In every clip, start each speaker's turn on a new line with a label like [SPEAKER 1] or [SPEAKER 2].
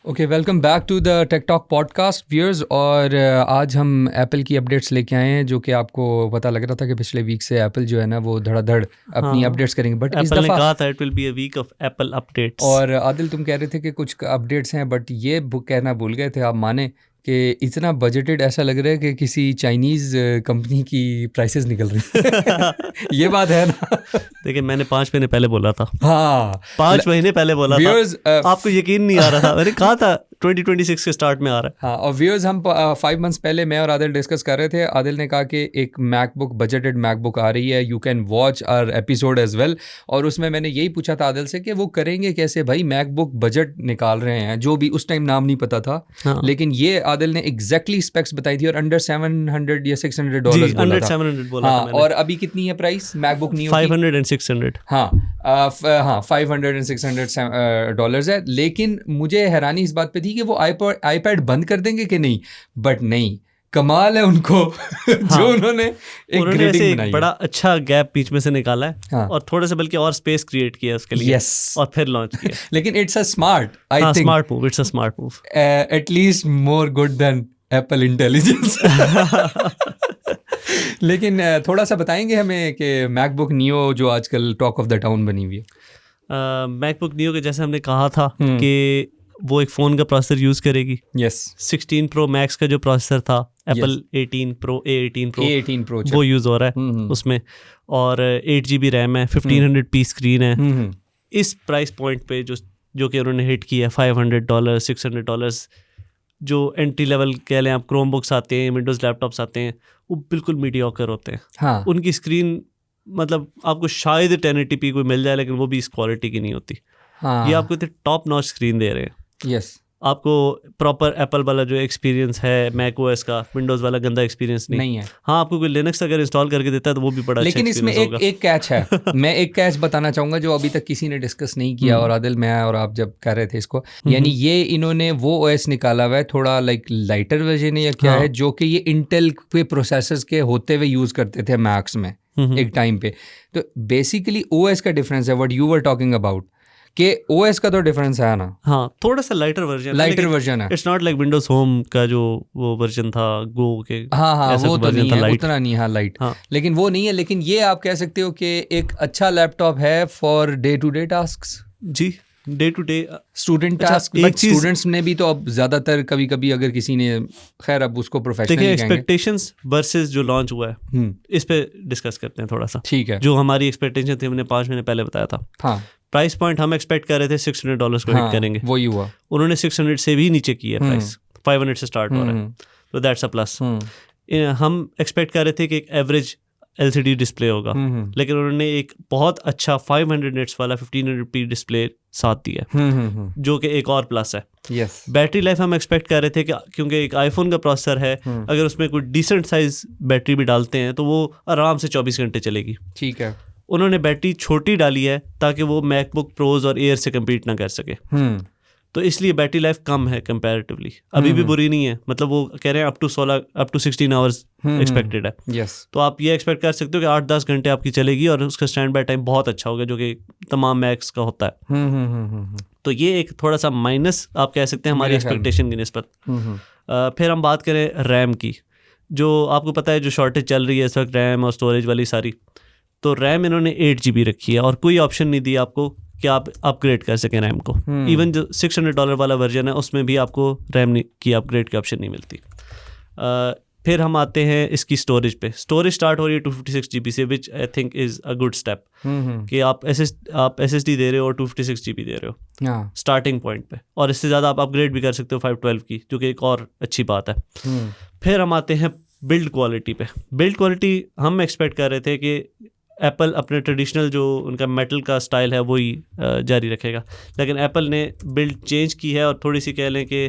[SPEAKER 1] Okay, welcome back to the tech talk podcast viewers. और आज हम एप्पल की अपडेट्स लेके आए हैं, जो कि आपको पता लग रहा था कि पिछले वीक से एप्पल जो है ना वो धड़ाधड़ अपनी अपडेट्स करेंगे, बट इस
[SPEAKER 2] एप्पल ने
[SPEAKER 1] दफ़ा
[SPEAKER 2] कहा था it will be a week of Apple updates.
[SPEAKER 1] और आदिल तुम कह रहे थे कि कुछ अपडेट्स हैं, बट ये कहना भूल गए थे आप, माने कि इतना बजटेड ऐसा लग रहा है कि किसी चाइनीज़ कंपनी की प्राइसेस निकल रही है। ये बात है ना।
[SPEAKER 2] देखिए, मैंने 5 महीने पहले बोला था।
[SPEAKER 1] हाँ,
[SPEAKER 2] 5 महीने पहले बोला
[SPEAKER 1] व्यूअर्स,
[SPEAKER 2] था, आपको यकीन नहीं आ रहा था। मैंने कहा था 2026 के स्टार्ट में आ रहा है।
[SPEAKER 1] हाँ, और व्यूअर्स, हम 5 मंथ्स पहले मैं और आदिल डिस्कस कर रहे थे। आदिल ने कहा कि एक मैकबुक, बजटेड मैकबुक आ रही है, you can watch our episode as well. और उसमें मैंने यही पूछा था आदिल से कि वो करेंगे कैसे भाई, मैकबुक बजट निकाल रहे हैं, जो भी उस टाइम नाम नहीं पता था।
[SPEAKER 2] हाँ।
[SPEAKER 1] लेकिन ये आदिल ने एग्जैक्टली स्पेक्स बताई थी और अंडर $700 या $600 बोला था।
[SPEAKER 2] 700 बोला
[SPEAKER 1] हाँ,
[SPEAKER 2] था मैंने।
[SPEAKER 1] और अभी कितनी है प्राइस मैकबुक नियो की?
[SPEAKER 2] 500 and 600।
[SPEAKER 1] हाँ, हाँ, $500 and $600 है। लेकिन मुझे हैरानी इस बात पे थी कि वो आईपैड बंद कर देंगे कि नहीं, बट नहीं, कमाल है उनको। जो उन्होंने एक ग्रेडिंग बनाई,
[SPEAKER 2] एक बड़ा अच्छा गैप बीच में से निकाला है।
[SPEAKER 1] हाँ।
[SPEAKER 2] और थोड़े से बल्कि और स्पेस क्रिएट किया उसके लिए।
[SPEAKER 1] Yes.
[SPEAKER 2] और फिर लॉन्च किया।
[SPEAKER 1] लेकिन it's a smart, I think
[SPEAKER 2] smart move, it's a smart move,
[SPEAKER 1] at least more good than Apple intelligence. लेकिन थोड़ा सा बताएंगे हमें कि मैकबुक नियो जो आजकल टॉक ऑफ द टाउन बनी हुई है।
[SPEAKER 2] मैकबुक नियो के जैसे हमने कहा था कि वो एक फ़ोन का प्रोसेसर यूज़ करेगी।
[SPEAKER 1] यस,
[SPEAKER 2] 16 प्रो मैक्स का जो प्रोसेसर था, एप्पल 18 प्रो
[SPEAKER 1] A18 Pro
[SPEAKER 2] वो यूज़ हो रहा है उसमें। और 8 GB रैम है, 1500p स्क्रीन है। इस प्राइस पॉइंट पे जो कि उन्होंने हिट किया, $500 $600, जो एंट्री लेवल कह लें आप, क्रोम बुक्स आते हैं, विंडोज़ लैपटॉप्स आते हैं, वो बिल्कुल मीडियोकर होते हैं।
[SPEAKER 1] हाँ,
[SPEAKER 2] उनकी स्क्रीन मतलब आपको शायद 1080p कोई मिल जाए, लेकिन वो भी इस क्वालिटी की नहीं होती।
[SPEAKER 1] हाँ,
[SPEAKER 2] ये आपको इतने टॉप नॉच स्क्रीन दे रहे हैं।
[SPEAKER 1] यस,
[SPEAKER 2] आपको प्रॉपर एप्पल वाला जो एक्सपीरियंस है मैक ओएस का, विंडोज़ वाला गंदा एक्सपीरियंस नहीं है। हाँ, आपको कोई लिनक्स अगर इंस्टॉल करके देता है तो वो भी बड़ा
[SPEAKER 1] लेकिन
[SPEAKER 2] अच्छा
[SPEAKER 1] इसमें
[SPEAKER 2] होगा।
[SPEAKER 1] एक कैच है। मैं एक कैच बताना चाहूँगा जो अभी तक किसी ने डिस्कस नहीं किया, और आदिल, मैं और आप जब कर रहे थे इसको, यानी ये इन्होंने वो ओएस निकाला हुआ है, थोड़ा लाइक लाइटर वर्जन या क्या है, जो कि ये इंटेल के प्रोसेसर्स के होते हुए यूज़ करते थे मैक्स में एक टाइम पे। तो बेसिकली ओएस का डिफरेंस है, what you were talking about, कि ओएस का तो डिफरेंस है ना।
[SPEAKER 2] हाँ, थोड़ा सा लाइटर वर्जन है। It's not like Windows home का जो वो वर्जन था गो के।
[SPEAKER 1] हाँ, वो तो नहीं है उतना, नहीं, हाँ, लाइट। लेकिन वो नहीं है। लेकिन ये आप कह सकते हो कि एक अच्छा लैपटॉप है for day to day task.
[SPEAKER 2] जी, day to day
[SPEAKER 1] student task. But students ने भी तो अब ज़्यादातर कभी अगर किसी ने, खैर अब उसको प्रोफेशनल
[SPEAKER 2] देखिए, एक्सपेक्टेशंस वर्सेस जो लॉन्च हुआ है, इस पे डिस्कस करते हैं थोड़ा सा।
[SPEAKER 1] ठीक है।
[SPEAKER 2] जो हमारी एक्सपेक्टेशन थी, हमने 5 महीने पहले बताया था। हाँ, प्राइस पॉइंट हम एक्सपेक्ट कर रहे थे $600 को हिट करेंगे,
[SPEAKER 1] वही हुआ।
[SPEAKER 2] उन्होंने 600 से भी नीचे किया प्राइस, 500 से स्टार्ट हो रहा है, तो दैट्स अ प्लस। हम एक्सपेक्ट कर रहे थे कि एक एवरेज LCD डिस्प्ले होगा, लेकिन उन्होंने एक बहुत अच्छा 500 निट्स वाला 1500p डिस्प्ले साथ दिया, जो कि एक और प्लस है।
[SPEAKER 1] यस,
[SPEAKER 2] बैटरी लाइफ हम एक्सपेक्ट कर रहे थे कि क्योंकि एक आईफोन का प्रोसेसर है, अगर उसमें कोई डिसेंट साइज बैटरी भी डालते हैं तो वो आराम से 24 घंटे चलेगी।
[SPEAKER 1] ठीक है।
[SPEAKER 2] उन्होंने बैटरी छोटी डाली है ताकि वो मैकबुक प्रोज और एयर से कम्पीट ना कर सके, तो इसलिए बैटरी लाइफ कम है कंपैरेटिवली। अभी भी बुरी नहीं है, मतलब वो कह रहे हैं अप टू 16 आवर्स एक्सपेक्टेड है।
[SPEAKER 1] यस,
[SPEAKER 2] तो आप ये एक्सपेक्ट कर सकते हो कि 8-10 घंटे आपकी चलेगी और उसका स्टैंड बाय टाइम बहुत अच्छा होगा, जो कि तमाम मैक्स का होता है। तो ये एक थोड़ा सा माइनस आप कह सकते हैं हमारी एक्सपेक्टेशन की निस्बत। फिर हम बात करें रैम की, जो आपको पता है जो शॉर्टेज चल रही है इस वक्त रैम और स्टोरेज वाली सारी, तो रैम इन्होंने 8 GB रखी है और कोई ऑप्शन नहीं दी आपको कि आप अपग्रेड कर सकें रैम को। इवन जो $600 वाला वर्जन है उसमें भी आपको रैम की अपग्रेड की ऑप्शन नहीं मिलती। फिर हम आते हैं इसकी स्टोरेज पे। स्टोरेज स्टार्ट हो रही है 256 GB से, which I think is a good step, कि आप SSD दे रहे हो और 256 GB दे रहे हो स्टार्टिंग पॉइंट पे, और इससे ज़्यादा आप अपग्रेड भी कर सकते हो 512 की, जो कि एक और अच्छी बात है। फिर हम आते हैं बिल्ड क्वालिटी पे। बिल्ड क्वालिटी हम एक्सपेक्ट कर रहे थे कि एप्पल अपने ट्रेडिशनल जो उनका मेटल का स्टाइल है वही जारी रखेगा, लेकिन एप्पल ने बिल्ड चेंज की है और थोड़ी सी कह लें कि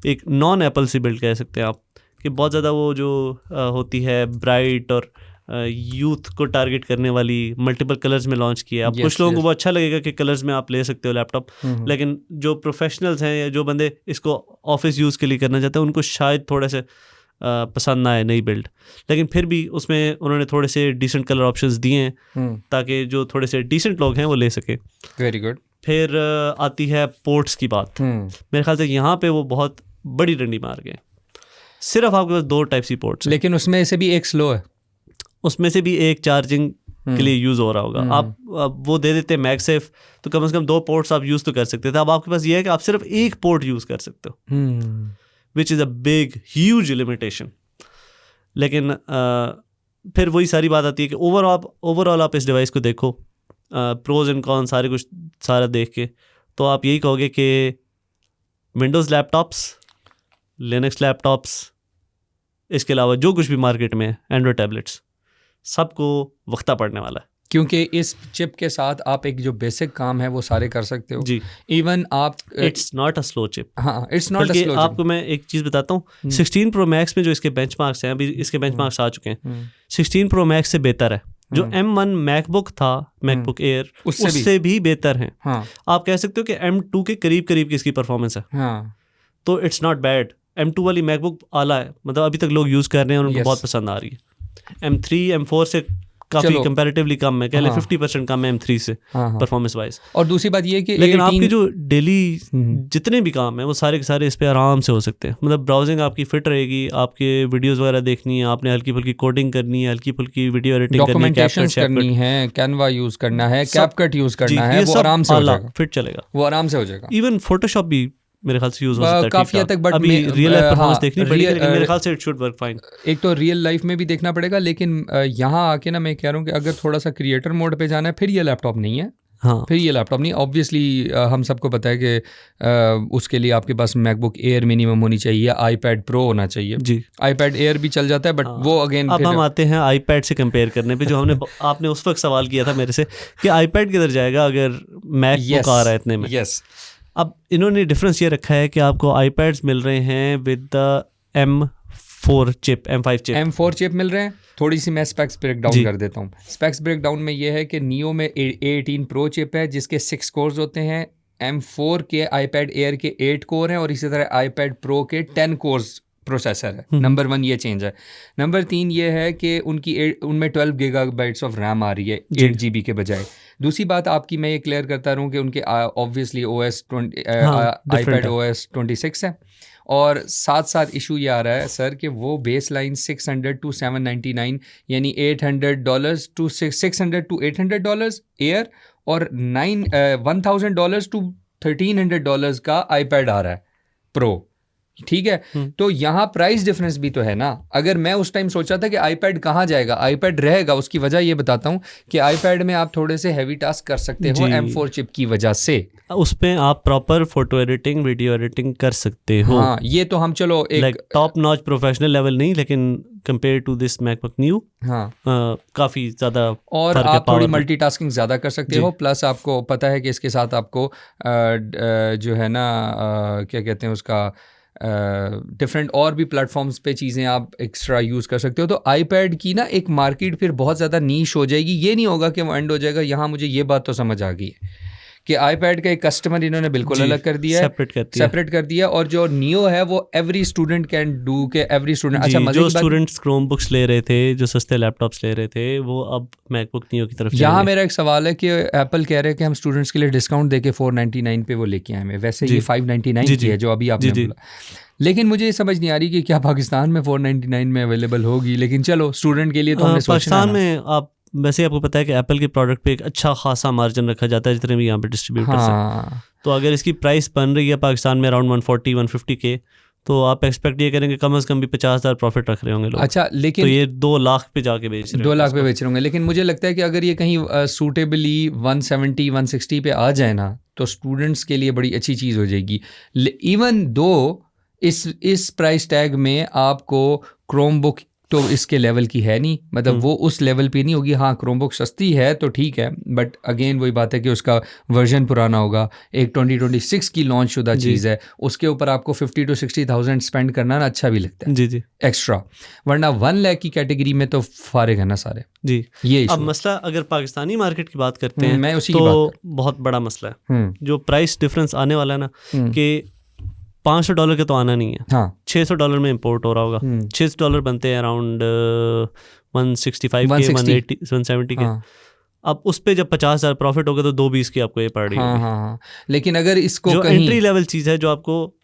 [SPEAKER 2] एक नॉन एप्पल सी बिल्ड कह सकते हैं आप, कि बहुत ज़्यादा वो जो होती है ब्राइट और यूथ को टारगेट करने वाली मल्टीपल कलर्स में लॉन्च किया है। अब कुछ लोगों को वो अच्छा लगेगा कि कलर्स में आप ले सकते हो लैपटॉप, लेकिन जो प्रोफेशनल्स हैं या जो बंदे इसको ऑफिस यूज़ के लिए करना चाहते हैं उनको शायद थोड़े से पसंद ना आए नई बिल्ड। लेकिन फिर भी उसमें उन्होंने थोड़े से डिसेंट कलर ऑप्शंस दिए हैं ताकि जो थोड़े से डिसेंट लोग हैं वो ले सके।
[SPEAKER 1] Very good.
[SPEAKER 2] फिर आती है पोर्ट्स की बात। मेरे ख्याल से यहाँ पे वो बहुत बड़ी डंडी मार गए। सिर्फ आपके पास 2 टाइप सी पोर्ट्स,
[SPEAKER 1] लेकिन उसमें से भी एक स्लो है,
[SPEAKER 2] उसमें से भी एक चार्जिंग के लिए यूज़ हो रहा होगा। आप वो दे देते हैं मैगसेफ, तो कम से कम 2 पोर्ट्स आप यूज़ तो कर सकते थे। अब आपके पास ये है कि आप सिर्फ एक पोर्ट यूज़ कर सकते हो, which is a big huge limitation. लेकिन फिर वही सारी बात आती है कि ओवरऑल आप इस डिवाइस को देखो, प्रोज एंड कॉन सारा देख के, तो आप यही कहोगे कि विंडोज़ लैपटॉप्स, लिनक्स लैपटॉप्स, इसके अलावा जो कुछ भी मार्केट में है, एंड्रॉयड टैबलेट्स, सबको वक्ता पड़ने वाला है।
[SPEAKER 1] क्योंकि इस चिप के साथ आप एक जो बेसिक काम है वो सारे कर सकते हो जी। इवन आप
[SPEAKER 2] it's not a slow chip.
[SPEAKER 1] हाँ, it's not a slow chip.
[SPEAKER 2] आपको मैं एक चीज़ बताता हूँ, 16 प्रो मैक्स में जो इसके बेंचमार्क्स हैं, अभी इसके बेंचमार्क्स आ चुके हैं, 16 प्रो मैक्स से बेहतर है। जो M1 मैकबुक था, मैकबुक एयर, उससे भी बेहतर है। हाँ। आप कह सकते हो कि M2 के करीब की इसकी परफॉर्मेंस है। हाँ। तो इट्स नॉट बैड। M2 वाली मैकबुक आला है, मतलब अभी तक लोग यूज़ कर रहे हैं और उनको बहुत पसंद आ रही है। M3 M4 से काफी कंपैरेटिवली कम है, कह ले 50% कम है M3 से परफॉर्मेंस वाइज।
[SPEAKER 1] और दूसरी बात ये है कि
[SPEAKER 2] लेकिन आपके जो डेली जितने भी काम है वो सारे के सारे इस पे आराम से हो सकते हैं। मतलब ब्राउजिंग आपकी फिट रहेगी, आपके वीडियोस वगैरह देखनी है, आपने हल्की फुल्की कोडिंग करनी है, हल्की फुल्की वीडियो एडिटिंग
[SPEAKER 1] करनी है, कैनवा यूज करना है, कैपकट यूज करना है, वो आराम से हो जाएगा,
[SPEAKER 2] फिट चलेगा, वो
[SPEAKER 1] आराम से हो जाएगा।
[SPEAKER 2] इवन फोटोशॉप भी मेरे ख्याल से यूज हो सकता है
[SPEAKER 1] काफी हद तक, बट
[SPEAKER 2] अभी रियल लाइफ परफॉर्मेंस देखनी पड़ेगी, लेकिन मेरे ख्याल से इट शुड वर्क फाइन।
[SPEAKER 1] एक तो रियल लाइफ में भी देखना पड़ेगा, लेकिन यहाँ आके ना मैं कह रहा हूँ कि अगर थोड़ा सा क्रिएटर मोड पे जाना है, फिर ये लैपटॉप नहीं है। हाँ, फिर ये लैपटॉप नहीं। ऑब्वियसली हम सबको पता है कि उसके लिए आपके पास मैकबुक एयर मिनिमम होनी चाहिए, आईपैड प्रो होना चाहिए जी। आईपैड एयर भी चल जाता है, बट वो अगेन
[SPEAKER 2] अब हम आते हैं आईपैड से कंपेयर करने पे, जो हमने आपने उस वक्त सवाल किया था मेरे से कि आईपैड किधर जाएगा अगर मैकबुक आ रहा है इतने में।
[SPEAKER 1] यस,
[SPEAKER 2] अब इन्होंने डिफरेंस ये रखा है कि आपको आईपैड्स मिल रहे हैं with the M4 chip, M4
[SPEAKER 1] chip मिल रहे हैं। थोड़ी सी मैं स्पेक्स ब्रेक डाउन कर देता हूँ। स्पेक्स ब्रेक डाउन में ये है कि नियो में A18 प्रो चिप है जिसके 6 कोर्स होते हैं, M4 के आईपैड एयर के 8 कोर हैं, और इसी तरह आईपैड प्रो के 10 कोर्स प्रोसेसर है। नंबर 1 ये चेंज है। नंबर 3 ये है कि उनमें 12 गीगाबाइट्स ऑफ रैम आ रही है 8 GB के बजाय। दूसरी बात आपकी मैं ये क्लियर करता रहूँ कि उनके ऑब्वियसली आईपैड OS 26 है, और साथ साथ इशू ये आ रहा है सर कि वो बेस लाइन $600 to $799 यानी $800 to $600 to $800 एयर, और $1,000 to $1,300 का आईपैड आ रहा है प्रो। ठीक है, तो यहाँ प्राइस डिफरेंस भी तो है ना। अगर मैं उस टाइम सोचा था कि आईपैड कहाँ जाएगा, आईपैड रहेगा, उसकी वजह ये बताता हूँ कि आईपैड में आप थोड़े से हैवी टास्क कर सकते हो M4 चिप की वजह से।
[SPEAKER 2] उस पे आप proper photo editing, video editing कर सकते हो।
[SPEAKER 1] हाँ, ये तो हम चलो एक
[SPEAKER 2] टॉप नॉच प्रोफेशनल लेवल नहीं, लेकिन compare to this MacBook new काफ़ी ज़्यादा,
[SPEAKER 1] और आप थोड़ी मल्टीटास्किंग ज़्यादा कर सकते हो। प्लस आपको पता है कि इसके साथ आपको जो है ना क्या कहते हैं उसका, डिफरेंट और भी प्लेटफॉर्म्स पे चीज़ें आप एक्स्ट्रा यूज़ कर सकते हो। तो आईपैड की ना एक मार्केट फिर बहुत ज़्यादा नीश हो जाएगी। ये नहीं होगा कि वो एंड हो जाएगा। यहाँ मुझे ये बात तो समझ आ गई है कि आईपैड का एक कस्टमर इन्होंने बिल्कुल अलग कर दिया है, सेपरेट कर दिया, और जो नियो है वो एवरी स्टूडेंट कैन डू के एवरी स्टूडेंट। अच्छा,
[SPEAKER 2] जो स्टूडेंट्स क्रोम बुक्स ले रहे थे, जो सस्ते लैपटॉप्स ले रहे थे, वो अब मैकबुक नियो की तरफ।
[SPEAKER 1] यहाँ मेरा एक सवाल है कि एप्पल कह रहे हैं कि हम स्टूडेंट्स के लिए डिस्काउंट देके 499 पे वो लेके आए हैं। वैसे ये 599 की है जो अभी आपने बोला, लेकिन मुझे ये समझ नहीं आ रही कि क्या पाकिस्तान में 499 में अवेलेबल होगी। लेकिन चलो, स्टूडेंट के लिए तो हमने
[SPEAKER 2] पाकिस्तान में आप वैसे आपको पता है कि एप्पल के प्रोडक्ट पे एक अच्छा खासा मार्जिन रखा जाता है जितने भी यहाँ पे डिस्ट्रीब्यूटर्स हैं। तो अगर इसकी प्राइस बन रही है पाकिस्तान में अराउंड 140-150 के, तो आप एक्सपेक्ट ये करेंगे कम से कम भी 50,000 प्रॉफिट रख रहे होंगे लोग।
[SPEAKER 1] अच्छा, लेकिन
[SPEAKER 2] तो ये 2 लाख पे जाके बेच रहे
[SPEAKER 1] 2 लाख पे बेच रहे होंगे। लेकिन मुझे लगता है कि अगर ये कहीं सूटेबली 170-160 पे आ जाए ना, तो स्टूडेंट्स के लिए बड़ी अच्छी चीज़ हो जाएगी। इवन दो इस प्राइस टैग में आपको क्रोम बुक तो इसके लेवल की है नहीं, मतलब वो उस लेवल पे नहीं होगी। हाँ, क्रोम बुक सस्ती है तो ठीक है, बट अगेन वही बात है कि उसका वर्जन पुराना होगा। एक 2026 की लॉन्च शुदा चीज़ है, उसके ऊपर आपको 50,000 to 60,000 स्पेंड करना ना अच्छा भी लगता है
[SPEAKER 2] जी
[SPEAKER 1] एक्स्ट्रा, वरना 1 लाख की कैटेगरी में तो फारिग है ना सारे जी। ये
[SPEAKER 2] अब मसला अगर पाकिस्तानी मार्केट की बात करते हैं, मैं उसी तो बहुत बड़ा मसला है जो प्राइस डिफरेंस आने वाला है ना, कि $500 के तो आना नहीं है। हाँ, $600 में इंपोर्ट हो रहा होगा। $600 बनते हैं अराउंड 165 के, 170 के। अब उस पे जब 50,000 प्रॉफिट होगा तो 220 की आपको ये पड़ रही होगी।
[SPEAKER 1] हाँ। लेकिन अगर इसको
[SPEAKER 2] जो
[SPEAKER 1] कहीं
[SPEAKER 2] एंट्री लेवल चीज़ है जो आपको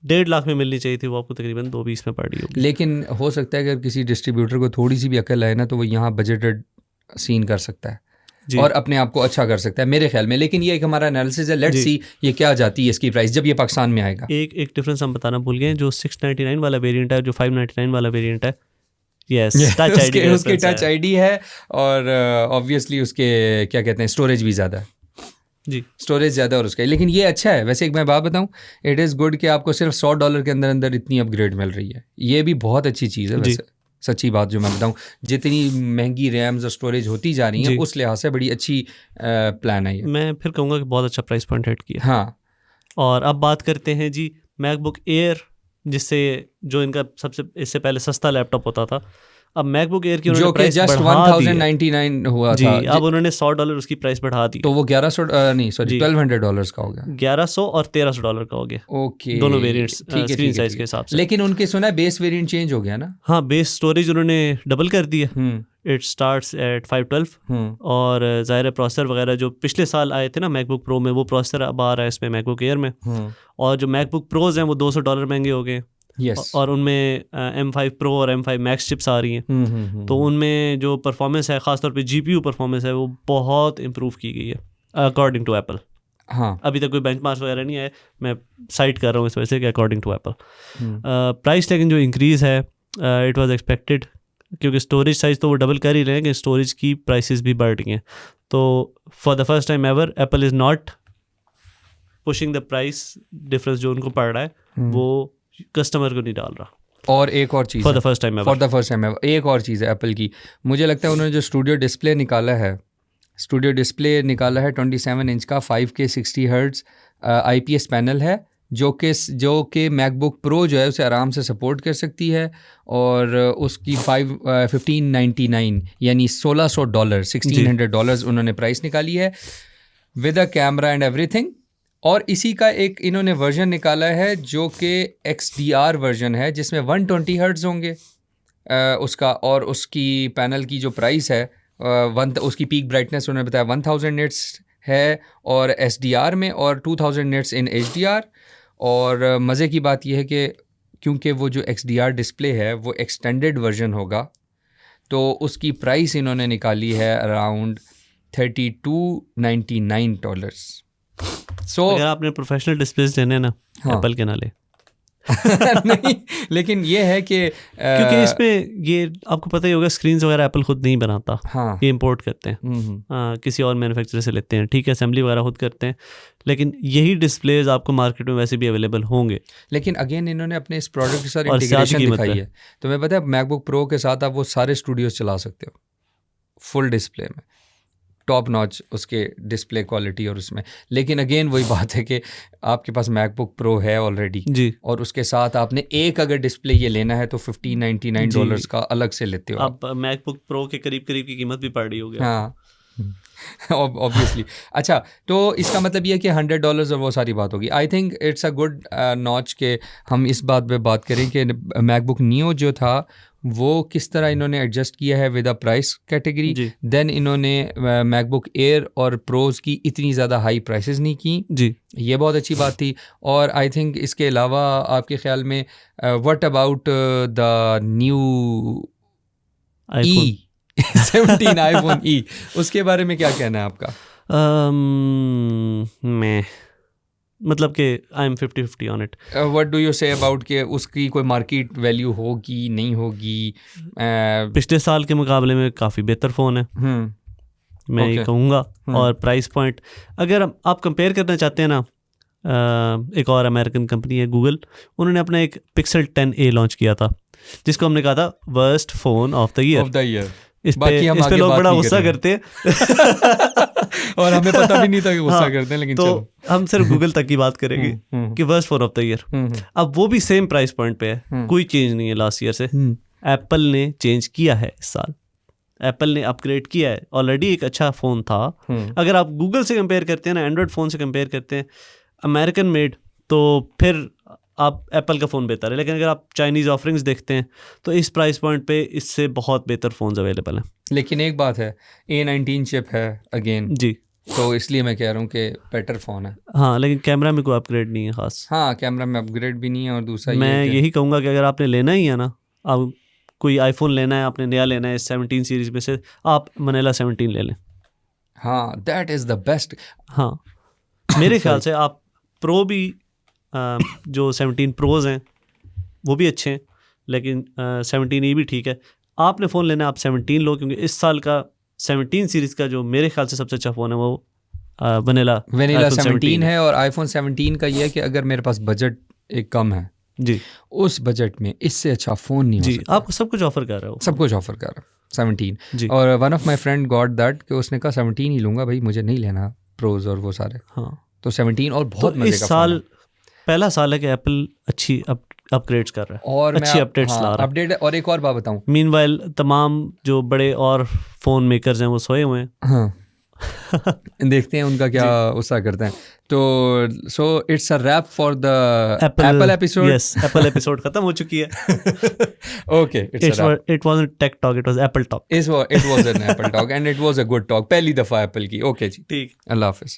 [SPEAKER 2] 1.5 लाख में मिलनी चाहिए थी वो आपको तकरीबन 220 में पड़ रही होगी।
[SPEAKER 1] लेकिन हो सकता है अगर किसी डिस्ट्रीब्यूटर को थोड़ी सी भी अकल आए ना तो वो यहाँ बजटेड सीन कर सकता है और अपने आप को अच्छा कर सकता है मेरे ख्याल में। लेकिन ये एक हमारा एनालिसिस है, लेट्स सी ये क्या जाती है इसकी प्राइस जब ये पाकिस्तान में आएगा।
[SPEAKER 2] एक डिफरेंस हम बताना भूल गए, जो 699 वाला वेरिएंट है, जो 599 वाला वेरिएंट है, यस टच आईडी
[SPEAKER 1] उसके टच आईडी है और ऑब्वियसली उसके क्या कहते हैं स्टोरेज भी ज़्यादा है
[SPEAKER 2] जी,
[SPEAKER 1] स्टोरेज ज़्यादा और उसका। लेकिन ये अच्छा है वैसे। एक मैं बात बताऊं, इट इज़ गुड कि आपको सिर्फ $100 के अंदर अंदर इतनी अपग्रेड मिल रही है। ये भी बहुत अच्छी चीज़ है वैसे, सच्ची बात जो मैं बताऊं। जितनी महंगी रैम्स और स्टोरेज होती जा रही हैं उस लिहाज से बड़ी अच्छी प्लान है ये।
[SPEAKER 2] मैं फिर कहूँगा कि बहुत अच्छा प्राइस पॉइंट हिट किया।
[SPEAKER 1] हाँ,
[SPEAKER 2] और अब बात करते हैं जी मैकबुक एयर, जिससे जो इनका सबसे इससे पहले सस्ता लैपटॉप होता था। अब मैकबुक एयर की उन्होंने प्राइस
[SPEAKER 1] जस्ट
[SPEAKER 2] बढ़ा दी
[SPEAKER 1] 1099 हुआ
[SPEAKER 2] जी,
[SPEAKER 1] था।
[SPEAKER 2] अब उन्होंने $100 उसकी प्राइस बढ़ा दी,
[SPEAKER 1] तो वो $1200 का हो गया।
[SPEAKER 2] 1100 और $1300 का हो गया।
[SPEAKER 1] ओके,
[SPEAKER 2] दोनों वेरिएंट्स स्क्रीन साइज के हिसाब से।
[SPEAKER 1] लेकिन उनके सुना है बेस वेरिएंट चेंज हो गया ना?
[SPEAKER 2] हाँ, बेस स्टोरेज उन्होंने डबल कर दी है, इट स्टार्ट्स एट 512 और ज़ाहिर प्रोसेसर वगैरह जो पिछले साल आए थे ना मैकबुक प्रो में, वो प्रोसेसर अब आ रहा है इसमें मैकबुक एयर में। और जो मैकबुक प्रोज हैं वो $200 महंगे हो गए। और उनमें M5 Pro और M5 Max चिप्स आ रही हैं। तो उनमें जो परफॉर्मेंस है, ख़ासतौर पे GPU परफॉर्मेंस है, वो बहुत इम्प्रूव की गई है अकॉर्डिंग टू एप्पल। हाँ, अभी तक कोई बेंचमार्क वगैरह नहीं है, मैं साइट कर रहा हूँ इस वजह से कि अकॉर्डिंग टू एप्पल। प्राइस लेकिन जो इंक्रीज़ है इट वाज एक्सपेक्टेड, क्योंकि स्टोरेज साइज़ तो वो डबल कर ही रहे हैं कि स्टोरेज की प्राइसेस भी बढ़ रही हैं। तो for the first time ever Apple is not pushing the price difference जो उनको पड़ रहा है वो कस्टमर को नहीं डाल रहा।
[SPEAKER 1] और एक और चीज़
[SPEAKER 2] for the first time ever
[SPEAKER 1] एक और चीज़ है एप्पल की, मुझे लगता है उन्होंने जो स्टूडियो डिस्प्ले निकाला है 27 इंच का 5K 60 हर्ट्ज़ IPS पैनल है, जो कि मैकबुक प्रो जो है उसे आराम से सपोर्ट कर सकती है। और उसकी 1599 यानी $1600 $1600 उन्होंने प्राइस निकाली है with a camera and everything. और इसी का एक इन्होंने वर्जन निकाला है जो कि XDR वर्जन है, जिसमें 120 हर्ट्ज़ होंगे उसका। और उसकी पैनल की जो प्राइस है उसकी पीक ब्राइटनेस उन्होंने बताया 1000 निट्स है और SDR में, और 2000 निट्स इन HDR। और मज़े की बात यह है कि क्योंकि वो जो XDR डिस्प्ले है वो एक्सटेंडेड वर्जन होगा, तो उसकी प्राइस इन्होंने निकाली है अराउंड $3299।
[SPEAKER 2] अगर आपने प्रोफेशनल डिस्प्लेस लेने ना, एप्पल के ना ले।
[SPEAKER 1] नहीं, लेकिन ये है कि
[SPEAKER 2] क्योंकि इसमें ये आपको पता ही होगा स्क्रीन्स वगैरह एप्पल खुद नहीं बनाता।
[SPEAKER 1] हाँ,
[SPEAKER 2] ये इंपोर्ट करते हैं, किसी और मैन्युफैक्चरर से लेते हैं, ठीक है, असेंबली वगैरह खुद करते हैं। लेकिन यही डिस्प्लेज आपको मार्केट में वैसे भी अवेलेबल होंगे।
[SPEAKER 1] लेकिन अगेन इन्होंने अपने इस प्रोडक्ट के साथ इंटीग्रेशन दिखाई है। तो मैं पता है मैकबुक प्रो के साथ आप वो सारे स्टूडियोज चला सकते हो फुल डिस्प्ले में, टॉप नॉच उसके डिस्प्ले क्वालिटी और उसमें। लेकिन अगेन वही बात है कि आपके पास मैकबुक प्रो है ऑलरेडी जी, और उसके साथ आपने एक अगर डिस्प्ले ये लेना है तो $1599 का अलग से लेते हो
[SPEAKER 2] आप। मैकबुक प्रो के करीब की कीमत भी पड़ रही होगी।
[SPEAKER 1] हाँ ऑब्वियसली। अच्छा, तो इसका मतलब ये है कि $100 और वो सारी बात होगी। I think it's a good notch के हम इस बात पे बात करें कि मैकबुक नियो जो था वो किस तरह इन्होंने एडजस्ट किया है with a price category. Then इन्होंने मैकबुक एयर और प्रोज की इतनी ज़्यादा हाई प्राइसेस नहीं की जी, ये बहुत अच्छी बात थी। और आई थिंक इसके अलावा आपके ख्याल में what about the new 17 iPhone E, उसके बारे में क्या कहना है आपका?
[SPEAKER 2] मैं मतलब कि I am 50-50 on it.
[SPEAKER 1] What do you say about कि उसकी कोई मार्केट वैल्यू होगी नहीं होगी?
[SPEAKER 2] पिछले साल के मुकाबले में काफ़ी बेहतर फ़ोन है, मैं ये कहूँगा। और प्राइस पॉइंट अगर आप कंपेयर करना चाहते हैं ना, एक और अमेरिकन कंपनी है गूगल, उन्होंने अपना एक Pixel 10a लॉन्च किया था जिसको हमने कहा था worst phone off the year. इस पे लोग बड़ा गुस्सा करते हैं
[SPEAKER 1] और हमें पता भी नहीं था कि गुस्सा करते हैं, लेकिन
[SPEAKER 2] तो हम सिर्फ गूगल तक की बात करेंगे कि worst phone of the year. अब वो भी सेम प्राइस पॉइंट पे है, कोई चेंज नहीं है लास्ट ईयर से। एप्पल ने चेंज किया है इस साल, एप्पल ने अपग्रेड किया है। ऑलरेडी एक अच्छा फ़ोन था। अगर आप गूगल से कंपेयर करते हैं ना, एंड्रॉयड फ़ोन से कंपेयर करते हैं अमेरिकन मेड, तो फिर आप एप्पल का फ़ोन बेहतर है, लेकिन अगर आप चाइनीज़ ऑफरिंग्स देखते हैं तो इस प्राइस पॉइंट पे इससे बहुत बेहतर फ़ोन्स अवेलेबल हैं।
[SPEAKER 1] लेकिन एक बात है, A19 चिप है अगेन
[SPEAKER 2] जी,
[SPEAKER 1] तो इसलिए मैं कह रहा हूँ कि बेटर फ़ोन है।
[SPEAKER 2] हाँ, लेकिन कैमरा में कोई अपग्रेड नहीं है ख़ास।
[SPEAKER 1] हाँ, कैमरा में अपग्रेड भी नहीं है और दूसरा ये
[SPEAKER 2] मैं
[SPEAKER 1] है कि
[SPEAKER 2] यही कहूँगा कि अगर आपने लेना ही है ना, अब कोई आईफोन लेना है, आपने नया लेना है 17 सीरीज़ में से, आप Manila 17 ले लें।
[SPEAKER 1] हाँ, दैट इज़ द बेस्ट।
[SPEAKER 2] हाँ, मेरे ख्याल से आप प्रो भी जो 17 प्रोज हैं वो भी अच्छे हैं, लेकिन 17E भी ठीक है। आपने फ़ोन लेना है, आप 17 लो, क्योंकि इस साल का 17 सीरीज़ का जो मेरे ख्याल से सबसे अच्छा फ़ोन है वो वनीला
[SPEAKER 1] iPhone 17 है। और iPhone 17 का ये है कि अगर मेरे पास बजट एक कम है
[SPEAKER 2] जी,
[SPEAKER 1] उस बजट में इससे अच्छा फ़ोन नहीं हो
[SPEAKER 2] जी,
[SPEAKER 1] सकता।
[SPEAKER 2] आपको सब कुछ ऑफर कर रहा हो,
[SPEAKER 1] सब कुछ ऑफर कर रहा है 17।
[SPEAKER 2] जी,
[SPEAKER 1] और one of my friend got that कि उसने कहा 17 ही लूँगा भाई, मुझे नहीं लेना प्रोज और वो सारे।
[SPEAKER 2] हाँ।
[SPEAKER 1] तो 17 और बहुत
[SPEAKER 2] तो
[SPEAKER 1] मजे
[SPEAKER 2] इस
[SPEAKER 1] का
[SPEAKER 2] साल
[SPEAKER 1] फ़ोन है।
[SPEAKER 2] पहला साल है कि एप्पल अच्छी अपग्रेड्स कर रहा है,
[SPEAKER 1] और
[SPEAKER 2] अच्छी अपडेट्स ला रहा है।
[SPEAKER 1] अपडेट। और एक और बात बताऊँ,
[SPEAKER 2] मीनवाइल तमाम जो बड़े और फ़ोन मेकर्स हैं वो सोए हुए हैं।
[SPEAKER 1] हाँ देखते हैं उनका क्या उसका करते हैं। तो so it's a wrap for the Apple episode.
[SPEAKER 2] Yes, Apple episode खत्म हो चुकी है।
[SPEAKER 1] Okay, it's a wrap.
[SPEAKER 2] It wasn't tech talk, it was Apple talk.
[SPEAKER 1] It was an Apple talk and it was a good talk, पहली दफ़ा Apple की। Okay जी,
[SPEAKER 2] ठीक।
[SPEAKER 1] अल्लाह हाफिज़।